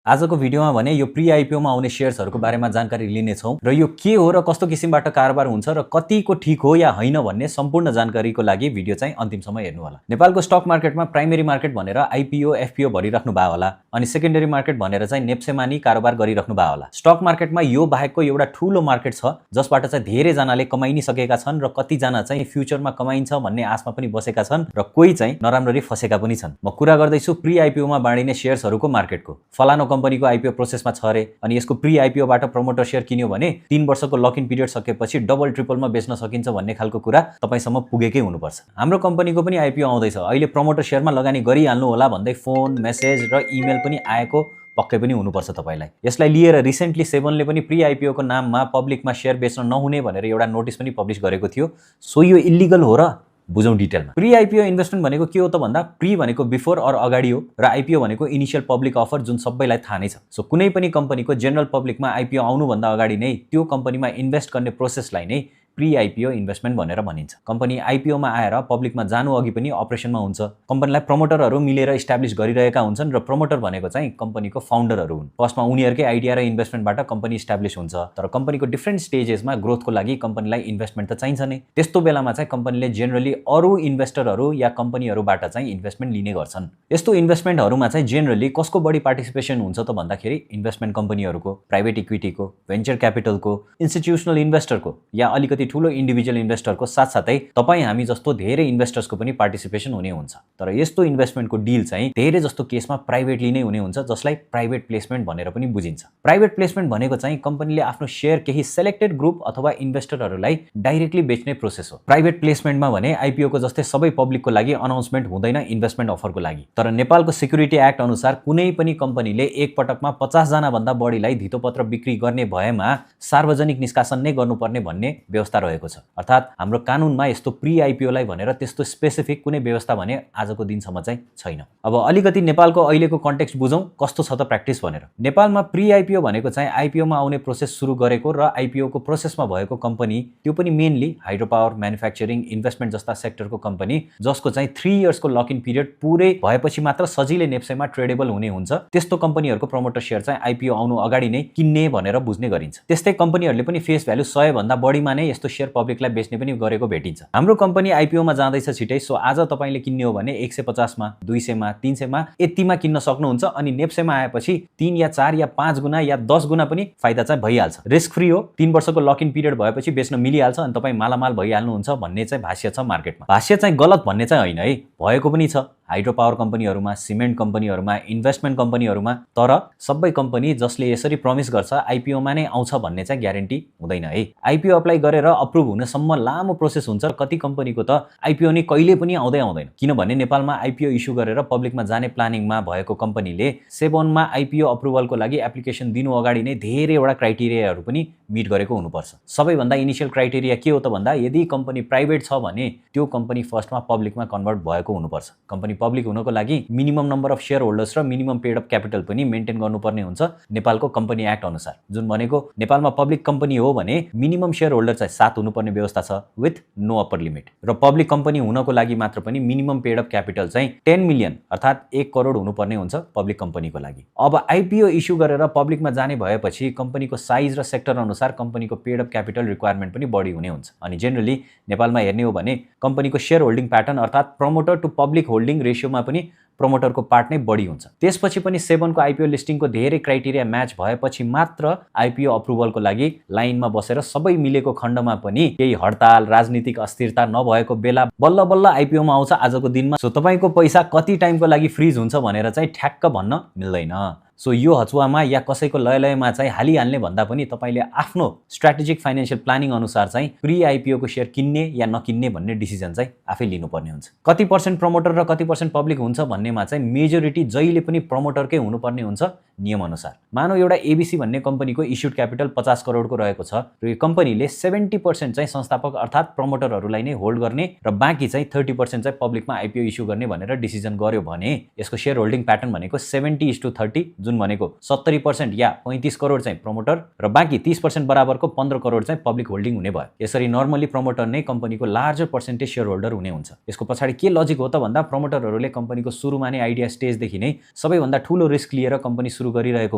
आजको भिडियोमा भने यो प्री आइपिओमा आउने शेयर्सहरूको बारेमा जानकारी लिनेछौँ र यो के हो र कस्तो किसिमबाट कारोबार हुन्छ र कतिको ठीक हो या होइन भन्ने सम्पूर्ण जानकारीको लागि भिडियो चाहिँ अन्तिमसम्म हेर्नु होला। नेपालको स्टक मार्केटमा प्राइमेरी मार्केट भनेर आइपिओ एफपिओ भरिराख्नु भयो होला, अनि सेकेन्डरी मार्केट भनेर चाहिँ नेप्सेमा नि कारोबार गरिराख्नु भयो होला। स्टक मार्केटमा यो बाहेकको एउटा ठूलो मार्केट छ जसबाट चाहिँ धेरै जनाले कमाइ नि सकेका छन् र कतिजना चाहिँ फ्युचरमा कमाइन्छ भन्ने आशमा पनि बसेका छन् र कोही चाहिँ नराम्ररी फसेका पनि छन्। म कुरा गर्दैछु प्री आइपिओमा बाँडिने शेयर्सहरूको मार्केटको। फलानो कम्पनीको आइपिओ प्रोसेसमा छ रे, अनि यसको प्री आइपिओबाट प्रमोटर शेयर किन्यो भने 3 वर्षको लक इन पिरियड सकेपछि डबल ट्रिपलमा बेच्न सकिन्छ भन्ने खालको कुरा तपाईसम्म पुगेकै हुनुपर्छ। हाम्रो कम्पनीको पनि आइपिओ आउँदैछ, अहिले प्रमोटर शेयरमा लगानी गरिहाल्नु होला भन्दै फोन, मेसेज र इमेल पनि आएको पक्कै पनि हुनुपर्छ तपाईलाई। यसलाई लिएर रिसेन्टली सेभनले पनि प्री आइपिओ को नाममा पब्लिकमा शेयर बेच्न नहुने भनेर एउटा नोटिस पनि पब्लिश गरेको थियो। सो यो इलिगल हो र? बुझौं डिटेलमा। प्री आइपिओ इन्भेस्टमेन्ट भनेको के हो त भन्दा प्री भनेको बिफोर अर अगाडि हो र आइपिओ भनेको इनिशियल पब्लिक अफर जुन सबैलाई थाहा नै छ। सो कुनै पनि कम्पनीको जेनरल पब्लिकमा आइपिओ आउनुभन्दा अगाडि नै त्यो कम्पनीमा इन्भेस्ट गर्ने प्रोसेसलाई नै प्री आइपिओ इन्भेस्टमेन्ट भनेर भनिन्छ। कम्पनी आइपिओमा आएर पब्लिकमा जानु अघि पनि अपरेसनमा हुन्छ। कम्पनीलाई प्रमोटरहरू मिलेर इस्टाब्लिश गरिरहेका हुन्छन् र प्रमोटर भनेको चाहिँ कम्पनीको फाउन्डरहरू हुन्। फर्स्टमा उनीहरुकै आइडिया र इन्भेस्टमेन्टबाट कम्पनी इस्टाब्लिश हुन्छ, तर कम्पनीको डिफरेन्ट स्टेजेसमा ग्रोथको लागि कम्पनीलाई इन्भेस्टमेन्ट त चाहिन्छ नै। त्यस्तो बेलामा चाहिँ कम्पनीले जेनरली अरू इन्भेस्टरहरू या कम्पनीहरूबाट चाहिँ इन्भेस्टमेन्ट लिने गर्छन्। यस्तो इन्भेस्टमेन्टहरूमा चाहिँ जेनरली कसको बढी पार्टिसिपेसन हुन्छ त भन्दाखेरि इन्भेस्टमेन्ट कम्पनीहरूको, प्राइभेट इक्विटीको, भेन्चर क्यापिटलको, इन्स्टिट्युसनल इन्भेस्टरको या अलिकति ठूलो इन्डिभिजुअल इन्भेस्टरको साथसाथै तपाई हामी जस्तो धेरै इन्भेस्टर्सको पनि पार्टिसिपेसन हुने हुन्छ। तर यस्तो इन्भेस्टमेन्टको डिल चाहिँ धेरै जस्तो केसमा प्राइभेटली नै हुने हुन्छ, जसलाई प्राइभेट प्लेसमेन्ट भनेर पनि बुझिन्छ। प्राइभेट प्लेसमेन्ट भनेको चाहिँ कम्पनीले आफ्नो शेयर केही सेलेक्टेड ग्रुप अथवा इन्भेस्टरहरूलाई डाइरेक्टली बेच्ने प्रोसेस हो। प्राइभेट प्लेसमेन्टमा भने आइपिओ को जस्तै सबै पब्लिकको लागि अनाउन्समेन्ट हुँदैन इन्भेस्टमेन्ट अफरको लागि। तर नेपालको सिक्युरिटी एक्ट अनुसार कुनै पनि कम्पनीले एक पटकमा 50 जना भन्दा बढीलाई धितोपत्र बिक्री गर्ने भएमा सार्वजनिक निष्कासन नै गर्नुपर्ने भन्ने व्यवस्था रहेको छ। अर्थात् हाम्रो कानुनमा यस्तो प्री आइपिओ लाई भनेर त्यस्तो स्पेसिफिक कुनै व्यवस्था भने आजको दिनसम्म चाहिँ छैन। अब अलिकति नेपालको अहिलेको कन्टेक्स्ट बुझौं कस्तो छ त प्र्याक्टिस भनेर। नेपालमा प्री आइपिओ भनेको चाहिँ आइपिओमा आउने प्रोसेस सुरु गरेको र आइपिओ को प्रोसेसमा भएको कम्पनी, त्यो पनि mainly hydro power, manufacturing, investment जस्ता सेक्टरको कम्पनी जसको चाहिँ 3 इयर्सको लक इन पिरियड पुरै भएपछि मात्र सजिलै नेप्सेमा ट्रेडेबल हुने हुन्छ। त्यस्तो कम्पनीहरूको प्रमोटर शेयर चाहिँ आइपिओ आउनु अगाडि नै किन्ने भनेर बुझ्ने गरिन्छ। त्यस्तै कम्पनीहरूले पनि फेस भ्यालु 100 भन्दा बढीमा नै यस्तो शेयर पब्लिकलाई बेच्ने पनि गरेको भेटिन्छ। हाम्रो कम्पनी आइपिओमा जाँदैछ छिटै। सो आज तपाईले किन्ने हो भने 150 मा, 200 मा, 300 मा यतिमा किन्न सक्नुहुन्छ, अनि नेप्सेमा आएपछि 3 या 4 या 5 गुना या 10 गुना पनि फाइदा चाहिँ भइहाल्छ। रिस्क फ्री हो। 3 वर्षको लक इन पिरियड भएपछि बेच्न मिलिहाल्छ अनि तपाई मालामाल भइहाल्नुहुन्छ भन्ने चाहिँ भाष्य छ मार्केटमा। भाष्य चाहिँ गलत भन्ने चाहिँ होइन है, भएको पनि छ हाइड्रो पावर कम्पनीहरूमा, सिमेन्ट कम्पनीहरूमा, इन्भेस्टमेन्ट कम्पनीहरूमा। तर सबै कम्पनी जसले यसरी प्रमिस गर्छ आइपिओमा नै आउँछ भन्ने चाहिँ ग्यारेन्टी हुँदैन है। आइपिओ अप्लाई गरेर अप्रुभ हुनसम्म लामो प्रोसेस हुन्छ। कति कम्पनीको त आइपिओ नै कहिले पनि आउँदैन, किनभने नेपालमा आइपिओ इस्यु गरेर पब्लिकमा जाने प्लानिङमा भएको कम्पनीले सेबनमा आइपिओ अप्रुभलको लागि एप्लिकेसन दिनु अगाडि नै धेरैवटा क्राइटेरियाहरू पनि मिट गरेको हुनुपर्छ। सबैभन्दा इनिशियल क्राइटेरिया के हो त भन्दा यदि कम्पनी प्राइभेट छ भने त्यो कम्पनी फर्स्टमा पब्लिकमा कन्भर्ट भएको हुनुपर्छ। कम्पनी पब्लिक हुनको लागि minimum number of share holders र मिनिमम पेड अप क्यापिटल पनि मेन्टेन गर्नुपर्ने हुन्छ नेपालको कम्पनी एक्ट अनुसार, जुन भनेको नेपालमा पब्लिक कम्पनी हो भने मिनिमम शेयर होल्डर चाहिँ 7 हुनुपर्ने व्यवस्था छ विथ नो अप्पर लिमिट। र पब्लिक कम्पनी हुनको लागि मात्र पनि मिनिमम पेड अप क्यापिटल चाहिँ 10 मिलियन अर्थात् 1 करोड हुनुपर्ने हुन्छ पब्लिक कम्पनीको लागि। अब आइपिओ इस्यु गरेर पब्लिकमा जाने भएपछि कम्पनीको साइज र सेक्टर अनुसार कम्पनीको पेड अप क्यापिटल रिक्वायरमेन्ट पनि बढी हुने हुन्छ। अनि जेनरली नेपालमा हेर्ने हो भने कम्पनीको शेयर होल्डिङ प्याटर्न अर्थात् प्रमोटर टु पब्लिक होल्डिङ रेशियोमा पनि प्रमोटरको पार्ट नै बढी हुन्छ। त्यसपछि पनि सेबनको आइपिओ लिस्टिङको धेरै क्राइटेरिया म्याच भएपछि मात्र आइपिओ अप्रुभलको लागि लाइनमा बसेर सबै मिलेको खण्डमा पनि केही हडताल, राजनीतिक अस्थिरता नभएको बेला बल्ल बल्ल आइपिओमा आउँछ आजको दिनमा। सो तपाईको पैसा कति टाइमको लागि फ्रिज हुन्छ भनेर चाहिँ ठ्याक्क भन्न मिल्दैन। सो यो हचुवामा या कसैको लयमा चाहिँ हालिहाल्ने भन्दा पनि तपाईले आफ्नो स्ट्र्याटेजिक फाइनान्शियल प्लानिङ अनुसार चाहिँ प्री आइपिओ को शेयर किन्ने या नकिन्ने भन्ने डिसिजन चाहिँ आफै लिनुपर्ने हुन्छ। कति पर्सेन्ट प्रमोटर र कति पर्सेन्ट पब्लिक हुन्छ भन्नेमा चाहिँ मेजोरिटी जहिले पनि प्रमोटरकै हुनुपर्ने हुन्छ नियम अनुसार। मानौ एउटा एबीसी भन्ने कम्पनीको इस्युड क्यापिटल 50 करोडको रहेको छ र यो कम्पनीले 70% चाहिँ संस्थापक अर्थात् प्रमोटरहरूलाई नै होल्ड गर्ने र बाँकी चाहिँ 30% चाहिँ पब्लिकमा आइपिओ इस्यु गर्ने भनेर डिसिजन गर्यो भने यसको शेयर होल्डिङ प्याटर्न भनेको 70:30 जुन भनेको 70% या 35 करोड चाहिँ प्रमोटर र बाँकी 30% बराबरको 15 करोड चाहिँ पब्लिक होल्डिङ हुने भयो। यसरी नर्मली प्रमोटर नै कम्पनीको लार्जर पर्सेन्टेज सेयर होल्डर हुने हुन्छ। यसको पछाडि के लजिक हो त भन्दा प्रमोटरहरूले कम्पनीको सुरुमा नै आइडिया स्टेजदेखि नै सबैभन्दा ठूलो रिस्क लिएर कम्पनी सुरु गरिरहेको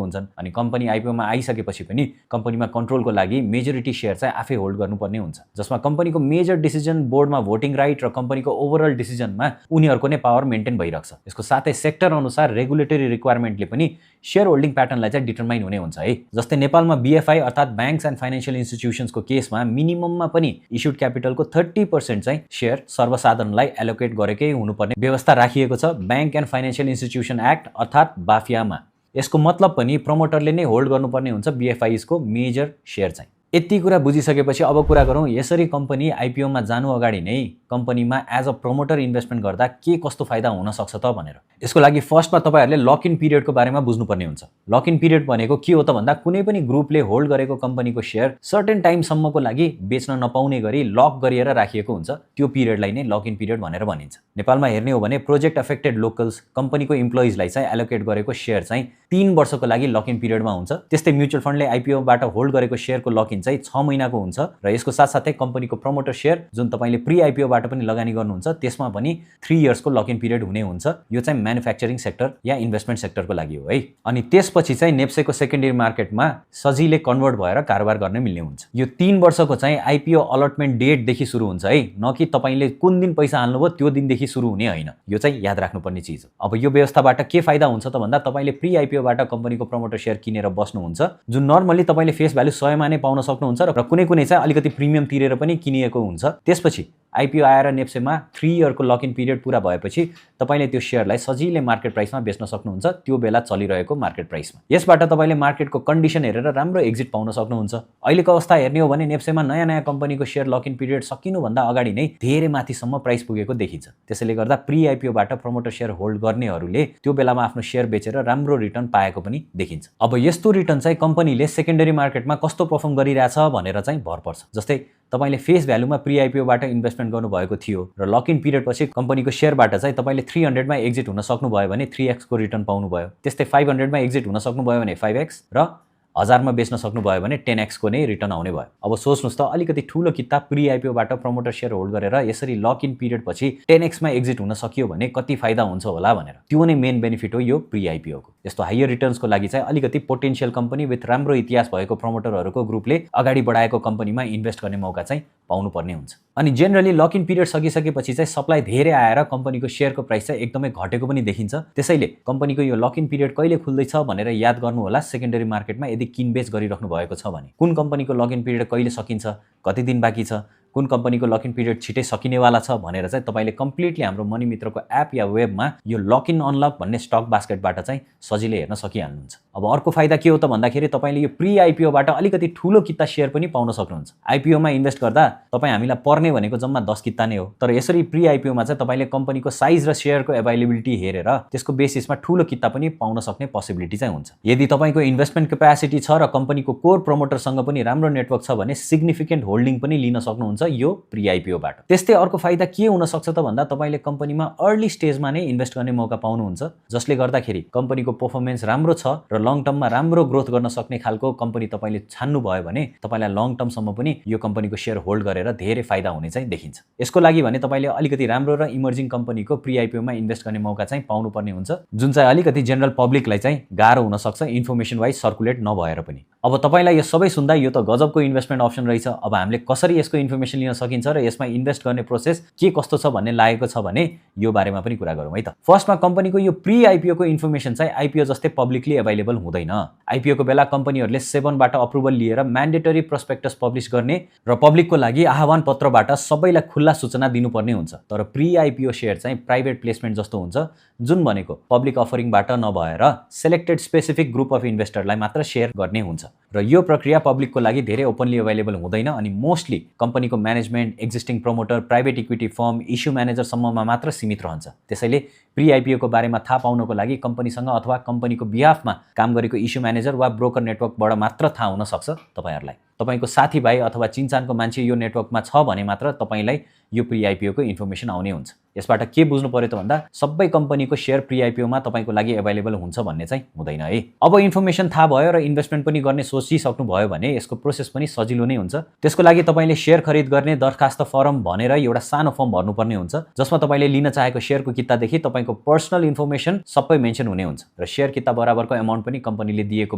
हुन्छन् अनि कम्पनी आइपिओमा आइसकेपछि पनि कम्पनीमा कन्ट्रोलको लागि मेजोरिटी सेयर चाहिँ आफै होल्ड गर्नुपर्ने हुन्छ, जसमा कम्पनीको मेजर डिसिजन, बोर्डमा भोटिङ राइट र कम्पनीको ओभरअल डिसिजनमा उनीहरूको नै पावर मेन्टेन भइरहेको छ। यसको साथै सेक्टर अनुसार रेगुलेटरी रिक्वायरमेन्टले पनि सेयर होल्डिङ प्याटर्नलाई चाहिँ डिटरमाइन हुने हुन्छ है। जस्तै नेपालमा बीएफआई अर्थात् ब्याङ्क्स एन्ड फाइनेन्शियल इन्स्टिट्युसन्सको केसमा मिनिमममा पनि इस्युड क्यापिटलको 30% चाहिँ सेयर सर्वसाधारणलाई एलोकेट गरेकै हुनुपर्ने व्यवस्था राखिएको छ bank and financial institution act अर्थात् बाफियामा। यसको मतलब पनि प्रमोटरले नै होल्ड गर्नुपर्ने हुन्छ बीएफआईको मेजर सेयर चाहिँ। यति कुरा बुझिसकेपछि अब कुरा गरौँ यसरी कम्पनी आइपिओमा जानु अगाडि नै कम्पनीमा एज अ प्रमोटर इन्भेस्टमेन्ट गर्दा के कस्तो फाइदा हुन सक्छ त भनेर। यसको लागि फर्स्टमा तपाईहरुले लक इन पिरियडको बारेमा बुझ्नुपर्ने हुन्छ। लक इन पिरियड भनेको के हो त भन्दा कुनै पनि ग्रुपले होल्ड गरेको कम्पनीको शेयर सर्टेन टाइमसम्मको लागि बेच्न नपाउने गरी लक गरिएर राखिएको हुन्छ, त्यो पिरियडलाई नै लक इन पिरियड भनेर भनिन्छ। नेपालमा हेर्ने हो भने प्रोजेक्ट अफेक्टेड लोकल्स कम्पनीको इम्प्लोइजलाई चाहिँ एलोकेट गरेको शेयर चाहिँ 3 वर्षको लागि लक इन पिरियडमा हुन्छ। त्यस्तै म्युचुअल फन्डले आइपिओबाट होल्ड गरेको शेयरको लक इन चाहिँ 6 महिनाको हुन्छ र यसको साथसाथै कम्पनीको प्रमोटर शेयर जुन तपाईले प्री आइपिओबाट पनि लगानी गर्नुहुन्छ त्यसमा पनि 3 इयर्सको लक इन पिरियड हुने हुन्छ। यो चाहिँ म्यानुफ्याक्चरिङ सेक्टर या इन्भेस्टमेन्ट सेक्टरको लागि हो है। अनि त्यसपछि चाहिँ नेप्सेको सेकेन्डरी मार्केटमा सजिलै कन्भर्ट भएर कारोबार गर्न मिल्ने हुन्छ। यो 3 वर्षको चाहिँ आइपिओ अलटमेन्ट डेट देखि सुरु हुन्छ है, न कि तपाईले कुन दिन पैसा हाल्नुभयो त्यो दिनदेखि सुरु हुने होइन। यो चाहिँ याद राख्नुपर्ने चीज हो। अब यो व्यवस्थाबाट के फाइदा हुन्छ त भन्दा तपाईले प्री आइपिओबाट कम्पनीको प्रमोटर शेयर किनेर बस्नुहुन्छ जुन नर्मली तपाईले फेस भ्यालु 100 मा नै पाउन सक्नुहुन्छ र कुनै कुनै चाहिँ अलिकति प्रिमियम तिरेर पनि किनिएको हुन्छ। त्यसपछि आइपिओ आएर नेप्सेमा 3 इयरको लक इन पिरियड पूरा भएपछि तपाईले त्यो शेयरलाई सजिलै मार्केट प्राइसमा बेच्न सक्नुहुन्छ, त्यो बेला चलिरहेको मार्केट प्राइसमा। यसबाट तपाईले मार्केटको कन्डिसन हेरेर राम्रो एक्जिट पाउन सक्नुहुन्छ। अहिलेको अवस्था हेर्ने हो भने नेप्सेमा नयाँ कम्पनीको शेयर लक इन पिरियड सकिनु भन्दा अगाडि नै धेरै माथिसम्म प्राइस पुगेको देखिन्छ। त्यसैले गर्दा प्री आइपिओबाट प्रमोटर शेयर होल्ड गर्नेहरूले त्यो बेलामा आफ्नो शेयर बेचेर राम्रो रिटर्न पाएको पनि देखिन्छ। अब यस्तो रिटर्न चाहिँ कम्पनीले सेकेन्डरी मार्केटमा कस्तो परफर्म गरिरहेछ भनेर चाहिँ भर पर्छ। जस्तै तपाईले फेस भ्यालुमा प्री आइपिओबाट इन्भेस्टमेन्ट गर्नुभएको थियो र लक इन पिरियड पछि कम्पनीको शेयरबाट चाहिँ तपाईले 300 मा एक्जिट हुन सक्नुभयो भने 3x को रिटर्न पाउनुभयो। त्यस्तै 500 मा एक्जिट हुन सक्नुभयो भने 5x र 1000 मा बेच्न सक्नुभयो भने 10x को नै रिटर्न आउने भयो। अब सोच्नुस् त अलिकति ठूलो किता प्री आइपिओबाट प्रमोटर शेयर होल्ड गरेर यसरी लक इन पिरियड पछि 10x मा एक्जिट हुन सकियो भने कति फाइदा हुन्छ होला भनेर। त्यो नै मेन बेनिफिट हो यो प्री आइपिओको। यस्तो हायर रिटर्न्सको लागि चाहिँ अलिकति पोटेन्शियल कम्पनी विथ राम्रो इतिहास भएको प्रमोटरहरूको ग्रुपले अगाडि बढाएको कम्पनीमा इन्भेस्ट गर्ने मौका चाहिँ पाउनुपर्ने हुन्छ। अनि जेनरली लक इन पिरियड सकिसकेपछि चाहिँ सप्लाई धेरै आएर कम्पनीको शेयरको प्राइस चाहिँ एकदमै घटेको पनि देखिन्छ। त्यसैले कम्पनीको यो लक इन पिरियड कहिले खुल्दैछ भनेर याद गर्नु होला। सेकेन्डरी मार्केटमा यदि किनबेच गरिराख्नु भएको छ भने कुन कम्पनीको लक इन पिरियड कहिले सकिन्छ, कति दिन बाँकी छ, कुन कम्पनीको लक इन पिरियड छिटै सकिनेवाला छ भनेर चाहिँ तपाईले कम्प्लिटली हाम्रो मनी मित्रको एप या वेबमा यो लक इन अनलक भन्ने स्टक बास्केटबाट चाहिँ सजिलै हेर्न सकिहाल्नुहुन्छ। अब अर्को फाइदा के हो त भन्दाखेरि तपाईले यो प्री आइपिओबाट अलिकति ठूलो किता शेयर पनि पाउन सक्नुहुन्छ। आइपिओमा इन्भेस्ट गर्दा तपाई हामीलाई पर्ने भनेको जम्मा 10 किता नै हो, तर यसरी प्री आइपिओमा चाहिँ तपाईले कम्पनीको साइज र शेयरको अवेलेबिलिटी हेरेर त्यसको बेसिसमा ठूलो किता पनि पाउन सक्ने पोसिबिलिटी चाहिँ हुन्छ। यदि तपाईको इन्भेस्टमेन्ट क्यापेसिटी छ र कम्पनीको कोर प्रमोटरसँग पनि राम्रो नेटवर्क छ भने सिग्निफिकेन्ट होल्डिङ पनि लिन सक्नुहुन्छ यो प्री आइपिओबाट। त्यस्तै अर्को फाइदा के हुन सक्छ त भन्दा तपाईले कम्पनीमा अर्ली स्टेजमा नै इन्भेस्ट गर्ने मौका पाउनुहुन्छ, जसले गर्दाखेरि कम्पनीको परफर्मेन्स राम्रो छ र लङ टर्ममा राम्रो ग्रोथ गर्न सक्ने खालको कम्पनी तपाईले छान्नु भयो भने तपाईलाई लङ टर्मसम्म पनि यो कम्पनीको शेयर होल्ड गरेर धेरै फाइदा हुने चाहिँ देखिन्छ। यसको लागि भने तपाईले अलिकति राम्रो र इमर्जिङ कम्पनीको प्री आइपिओमा इन्भेस्ट गर्ने मौका चाहिँ पाउनुपर्ने हुन्छ, जुन चाहिँ अलिकति जनरल पब्लिकलाई चाहिँ गाह्रो हुन सक्छ इन्फर्मेसन वाइज सर्कुलेट नभएर पनि। अब तपाईलाई यो सबै सुन्दा यो त गजबको इन्भेस्टमेन्ट अप्सन रहेछ, अब हामीले कसरी यसको इन्फर्मेसन लिन सकिन्छ र यसमा इन्भेस्ट गर्ने प्रोसेस के कस्तो छ भन्ने लागेको छ भने यो बारेमा पनि कुरा गरौँ है त। फर्स्टमा कम्पनीको यो प्री आइपिओ को इन्फर्मेसन चाहिँ आइपिओ जस्तै पब्लिकली अवेलेबल हुँदैन। आइपिओ को बेला कम्पनीहरूले SEBI बाट अप्रुभल लिएर म्यान्डेटरी प्रोस्पेक्टस पब्लिश गर्ने र पब्लिकको लागि आह्वान पत्रबाट सबैलाई खुल्ला सूचना दिनुपर्ने हुन्छ। तर प्री आइपिओ शेयर चाहिँ प्राइभेट प्लेसमेन्ट जस्तो हुन्छ, जुन भनेको पब्लिक अफरिङबाट नभएर सेलेक्टेड स्पेसिफिक ग्रुप अफ इन्भेस्टरलाई मात्र शेयर गर्ने हुन्छ र यो प्रक्रिया पब्लिकको लागि धेरै ओपनली अवेलेबल हुँदैन अनि मोस्टली कम्पनीको management, existing promoter, private equity form, issue manager सम्ममा मात्र सीमित रहन्छ। त्यसैले प्री आइपिओ को बारेमा थाहा पाउनको लागि कम्पनीसँग अथवा कम्पनीको बिहाफमा काम गरेको इस्यु म्यानेजर वा ब्रोकर नेटवर्कबाट मात्र थाहा हुन सक्छ तपाईहरुलाई। तपाईको साथीभाइ अथवा चिनचानको मान्छे यो नेटवर्कमा छ भने मात्र तपाईलाई यो प्री आइपिओको इन्फर्मेसन आउने हुन्छ। यसबाट के बुझ्नु पर्यो त भन्दा सबै कम्पनीको शेयर प्री आइपिओमा तपाईको लागि अवेलेबल हुन्छ भन्ने चाहिँ हुँदैन है। अब इन्फर्मेसन थाहा भयो र इन्भेस्टमेन्ट पनि गर्ने सोचिसक्नु भयो भने यसको प्रोसेस पनि सजिलो नै हुन्छ। त्यसको लागि तपाईले शेयर खरिद गर्ने दरखास्त फर्म भनेर एउटा सानो फर्म भर्नुपर्ने हुन्छ, जसमा तपाईले लिन चाहेको शेयरको कितादेखि तपाईको पर्सनल इन्फर्मेसन सबै मेन्सन हुने हुन्छ र शेयर किता बराबरको अमाउन्ट पनि कम्पनीले दिएको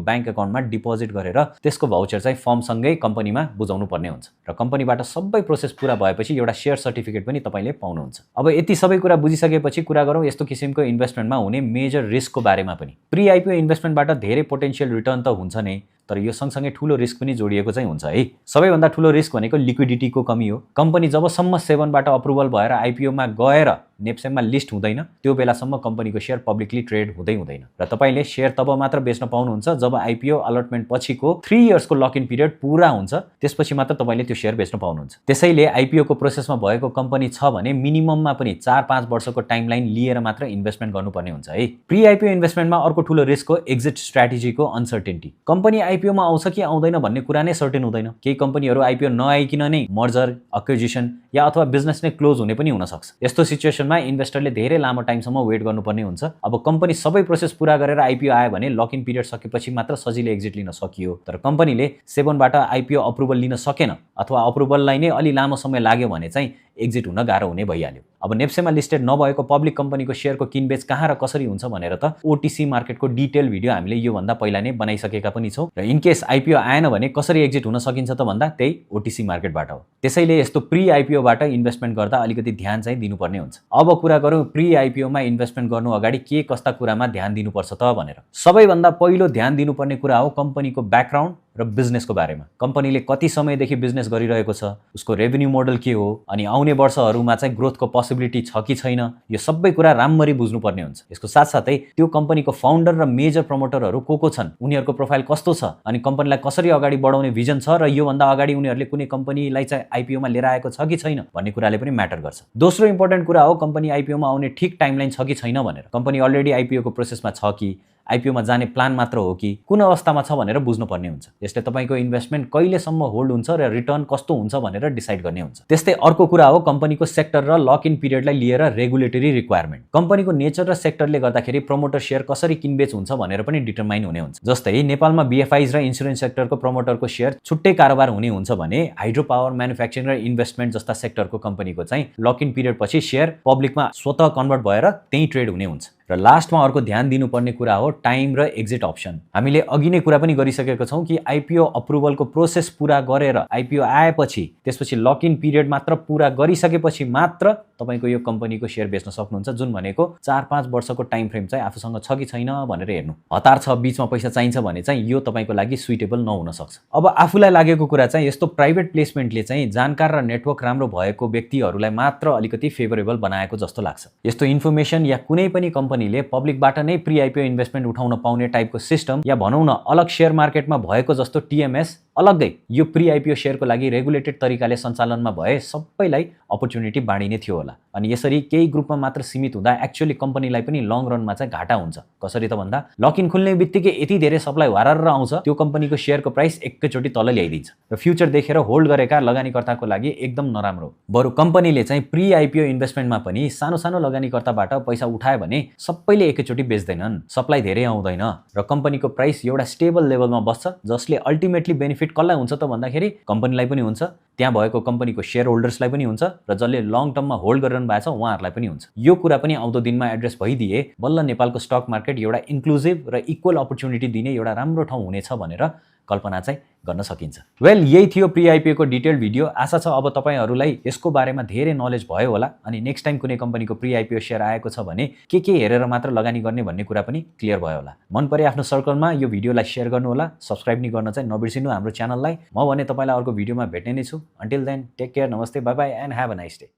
ब्याङ्क अकाउन्टमा डिपोजिट गरेर त्यसको भाउचर चाहिँ फर्मसँगै कम्पनीमा बुझाउनु पर्ने हुन्छ र कम्पनीबाट सबै प्रोसेस पूरा भएपछि एउटा शेयर सर्टिफिकेट पनि तपाईले पाउनुहुन्छ। अब यति सबै कुरा बुझिसकेपछि कुरा गरौँ यस्तो किसिमको इन्भेस्टमेन्टमा हुने मेजर रिस्कको बारेमा पनि। प्री आइपिओ इन्भेस्टमेन्टबाट धेरै पोटेन्शियल रिटर्न त हुन्छ नै, तर यो सँगसँगै ठूलो रिस्क पनि जोडिएको चाहिँ हुन्छ है। सबैभन्दा ठूलो रिस्क भनेको लिक्विडिटीको कमी हो। कम्पनी जबसम्म सेबनबाट अप्रुभल भएर आइपिओमा गएर नेप्सेममा लिस्ट हुँदैन त्यो बेलासम्म कम्पनीको शेयर पब्लिकली ट्रेड हुँदैन र तपाईले शेयर तब मात्र बेच्न पाउनुहुन्छ जब आइपिओ अलटमेन्ट पछिको 3 इयर्सको लक इन पिरियड पूरा हुन्छ, त्यसपछि मात्र तपाईले त्यो शेयर बेच्न पाउनुहुन्छ। त्यसैले आइपिओको प्रोसेसमा भएको कम्पनी छ भने मिनिमममा पनि 4-5 वर्षको टाइमलाइन लिएर मात्र इन्भेस्टमेन्ट गर्नुपर्ने हुन्छ है। प्री आइपिओ इन्भेस्टमेन्टमा अर्को ठूलो रिस्क हो एक्जिट स्ट्र्याटेजीको अनसर्टेनिटी। कम्पनी आइपिओमा आउँछ कि आउँदैन भन्ने कुरा नै सर्टेन हुँदैन। केही कम्पनीहरू आइपिओ नआइकिन नै मर्जर, एक्विजिसन या अथवा बिजनेस नै क्लोज हुने पनि हुन सक्छ। यस्तो सिचुएसनमा इन्भेस्टरले धेरै लामो टाइमसम्म वेट गर्नुपर्ने हुन्छ। अब कम्पनी सबै प्रोसेस पूरा गरेर आइपिओ आयो भने लक इन पिरियड सकेपछि मात्र सजिलै एक्जिट लिन सकियो, तर कम्पनीले सेबनबाट आइपिओ अप्रुभल लिन सकेन अथवा अप्रुभललाई नै अलि लामो समय लाग्यो भने चाहिँ एक्जिट हुन गाह्रो हुने भइहाल्यो। अब नेप्सेमा लिस्टेड नभएको पब्लिक कम्पनीको शेयरको किनबेच कहाँ र कसरी हुन्छ भनेर त ओटिसी मार्केटको डिटेल भिडियो हामीले योभन्दा पहिला नै बनाइसकेका पनि छौँ र इनकेस आइपिओ आएन भने कसरी एक्जिट हुन सकिन्छ त भन्दा त्यही ओटिसी मार्केटबाट हो। त्यसैले यस्तो प्री आइपिओबाट इन्भेस्टमेन्ट गर्दा अलिकति ध्यान चाहिँ दिनुपर्ने हुन्छ। अब कुरा गरौँ प्री आइपिओमा इन्भेस्टमेन्ट गर्नु अगाडि के कस्ता कुरामा ध्यान दिनुपर्छ त भनेर। सबैभन्दा पहिलो ध्यान दिनुपर्ने कुरा हो कम्पनीको ब्याकग्राउन्ड र बिजनेसको बारेमा। कम्पनीले कति समयदेखि बिजनेस गरिरहेको छ, उसको रेभेन्यू मोडल के हो, अनि आउने वर्षहरूमा चाहिँ ग्रोथको पोसिबिलिटी छ कि छैन, यो सबै कुरा राम्ररी बुझ्नुपर्ने हुन्छ। यसको साथसाथै त्यो कम्पनीको फाउन्डर र मेजर प्रमोटरहरू को छन्, उनीहरूको प्रोफाइल कस्तो छ, अनि कम्पनीलाई कसरी अगाडि बढाउने भिजन छ र योभन्दा अगाडि उनीहरूले कुनै कम्पनीलाई चाहिँ आइपिओमा लिएर आएको छ कि छैन भन्ने कुराले पनि म्याटर गर्छ। दोस्रो इम्पोर्टेन्ट कुरा हो कम्पनी आइपिओमा आउने ठिक टाइमलाइन छ कि छैन भनेर। कम्पनी अलरेडी आइपिओको प्रोसेसमा छ कि आइपिओमा जाने प्लान मात्र हो कि कुन अवस्थामा छ भनेर बुझ्नुपर्ने हुन्छ। यसले तपाईको इन्भेस्टमेन्ट कहिलेसम्म होल्ड हुन्छ र रिटर्न कस्तो हुन्छ भनेर डिसाइड गर्ने हुन्छ। त्यस्तै अर्को कुरा हो कम्पनीको सेक्टर र लक इन पिरियडलाई लिएर रेगुलेटरी रिक्वायरमेन्ट। कम्पनीको नेचर र सेक्टरले गर्दाखेरि प्रमोटर शेयर कसरी किनबेच हुन्छ भनेर पनि डिटरमाइन हुने हुन्छ। जस्तै नेपालमा बीएफआईज र इन्स्योरेन्स सेक्टरको प्रमोटरको शेयर छुट्टै कारोबार हुने हुन्छ भने हाइड्रो पावर, म्यानुफ्याक्चरिङ र इन्भेस्टमेन्ट जस्ता सेक्टरको कम्पनीको चाहिँ लक इन पिरियड पछि शेयर पब्लिकमा स्वतः कन्भर्ट भएर त्यही ट्रेड हुने हुन्छ। र लास्टमा अर्को ध्यान दिनुपर्ने कुरा हो टाइम र एक्जिट अप्सन। हामीले अघि नै कुरा पनि गरिसकेका छौँ कि आइपिओ अप्रुभलको प्रोसेस पूरा गरेर आइपिओ आएपछि त्यसपछि लक इन पिरियड मात्र पूरा गरिसकेपछि मात्र तपाईको यो कम्पनीको शेयर बेच्न सक्नुहुन्छ, जुन भनेको 4-5 वर्षको टाइम फ्रेम चाहिँ आफूसँग छ कि छैन भनेर हेर्नु। हतार छ, बीचमा पैसा चाहिन्छ भने चाहिँ यो तपाईको लागि सुइटेबल नहुन सक्छ। अब आफूलाई लागेको कुरा चाहिँ यस्तो प्राइभेट प्लेसमेन्टले चाहिँ जानकार र नेटवर्क राम्रो भएको व्यक्तिहरूलाई मात्र अलिकति फेभरेबल बनाएको जस्तो लाग्छ। यस्तो इन्फर्मेसन या कुनै पनि कम्पनीले पब्लिकबाट नै प्री आइपिओ इन्भेस्टमेन्ट उठाउन पाउने टाइपको सिस्टम या भनौँ न अलग शेयर मार्केटमा भएको जस्तो टिएमएस अलग्गै यो प्री आइपिओ शेयरको लागि रेगुलेटेड तरिकाले सञ्चालनमा भए सबैलाई अपर्च्युनिटी बाँडिने थियो होला। अनि यसरी केही ग्रुपमा मात्र सीमित हुँदा एक्चुअली कम्पनीलाई पनि लङ रनमा चाहिँ घाटा हुन्छ। कसरी त भन्दा लक इन खुल्ने बित्तिकै यति धेरै सप्लाई वारर आउँछ त्यो कम्पनीको शेयरको प्राइस एकैचोटि तल ल्याइदिन्छ र फ्युचर देखेर होल्ड गरेका लगानीकर्ताको लागि एकदम नराम्रो। बरु कम्पनीले चाहिँ प्री आइपिओ इन्भेस्टमेन्टमा पनि सानो सानो लगानीकर्ताबाट पैसा उठायो भने सबैले एकैचोटि बेच्दैनन्, सप्लाई धेरै आउँदैन र कम्पनीको प्राइस एउटा स्टेबल लेभलमा बस्छ, जसले अल्टिमेटली बेनिफिट कसलाई हुन्छ त भन्दाखेरि कम्पनीलाई पनि हुन्छ, त्यहाँ भएको कम्पनीको शेयर होल्डर्सलाई पनि हुन्छ र जसले लङ टर्ममा होल्ड गरिरहनु भएको छ उहाँहरूलाई पनि हुन्छ। यो कुरा पनि आउँदो दिनमा एड्रेस भइदिए बल्ल नेपालको स्टक मार्केट एउटा इन्क्लुजिभ र इक्वल अपर्च्युनिटी दिने एउटा राम्रो ठाउँ हुनेछ भनेर कल्पना चाहिँ गर्न सकिन्छ। वेल, यही थियो प्री आइपिओको डिटेल भिडियो। आशा छ अब तपाईहरुलाई यसको बारेमा धेरै नलेज भयो होला अनि नेक्स्ट टाइम कुनै कम्पनीको प्री आइपिओ शेयर आएको छ भने के हेरेर मात्र लगानी गर्ने भन्ने कुरा पनि क्लियर भयो होला। मन परे आफ्नो सर्कलमा यो भिडियोलाई शेयर गर्नु होला, सब्स्क्राइब नि गर्न चाहिँ नबिर्सिनु हाम्रो च्यानललाई। म भने तपाईलाई अर्को भिडियोमा भेट्ने नै छु। अन्टिल देन टेक केयर, नमस्ते, bye bye and have a nice day.